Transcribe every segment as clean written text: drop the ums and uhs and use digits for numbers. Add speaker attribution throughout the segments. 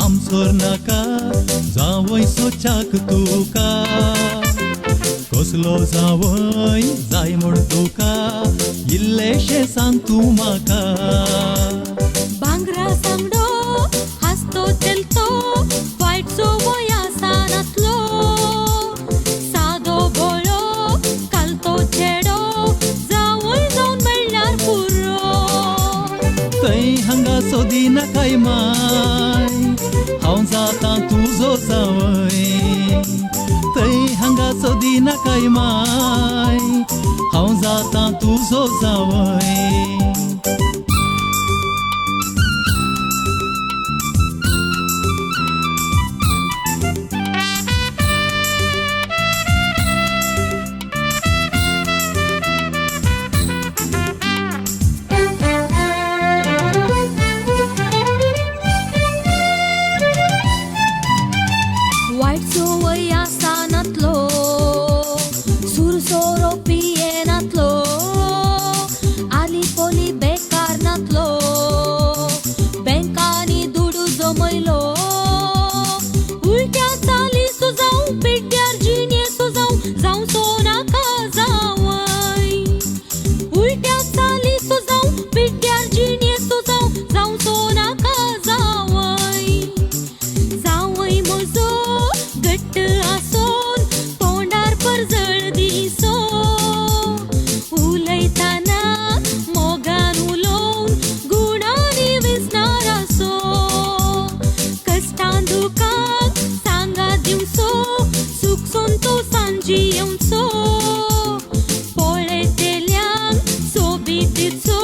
Speaker 1: आमचोर नाका जावय सोचाक तुका कसलो जावय जाय म्हूण तुका इल्लेशें सांग तूं म्हाका
Speaker 2: भांगरा सांगडो हासतो चलतो वायट सवय आसा नातलो सादो बोळो कालतो चेडो जावय जावन मेळ्ळ्यार पुरो
Speaker 1: थंय हांगा सोदी नाकाय माय हांव जाता तुजो जावय थंय हांगा सोदी नाकाय माय हांव जाता तुजो जावय
Speaker 2: वायट सवय आसा नातलो सुरसोरो पिये नातलो आली पोली बेकार नातलो बँकांनी दुडू जमयलो उलट्या चाली जावं पेड्ड्यार जिणेसो जावं सोनाका जावय उलट्या चाली जावं पेड्ड्यार जिणेसो जावं सोनाका जावय जावय म्हजो घट्ट आसोन तोंडार परजळ दिसो उलयतना मोगान उलोवन गुणांनी विसणार आसो कश्टान दुखाक सांगात दिवचो सुख संतोषांची येवचो पळयतेल्यांक सोबीत दिसो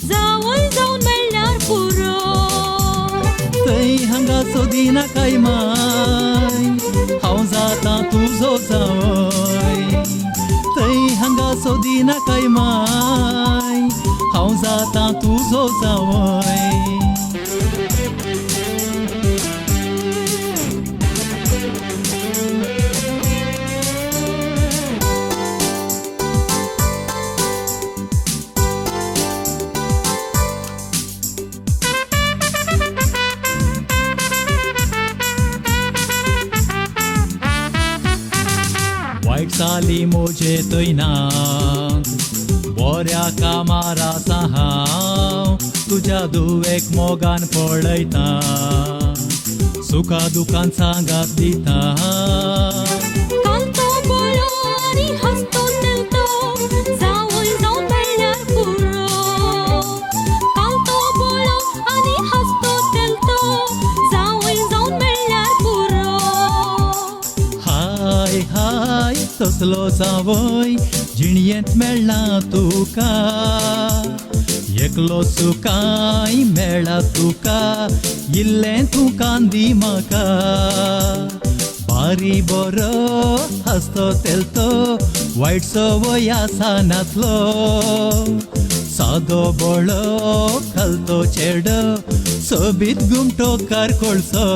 Speaker 2: जावय जावन मेळ्ळ्यार पुरो
Speaker 1: थंय हांगा सोदी नाकाय माय हांव जाता तुजो जावय थंय हांगा सोदी नाकाय माय हांव जाता तुजो जावय वायट चाली मोजे तोयनात बऱ्या कामार आसा हांव तुज्या दुवेक मोगान पळयता सुखा दुखान सांगात दिता
Speaker 2: कालतो बोळो आनी हसतो चलतो जावय जावन मेळ्ळ्यार पुरो कालतो बोळो आनी हसतो चलतो जावय जावन मेळ्ळ्यार पुरो
Speaker 1: हाय हाय तसलो जावय जिणयेंत मेळना तुका एकलो सुखाय मेळ्ळा तुका इल्लें तूं कांदी म्हाका बारी बरो हसतो तेलतो वायट सवय आसा नातलो सादो बोळो खालतो चेडो सोबीत घुमटो कारकोळसो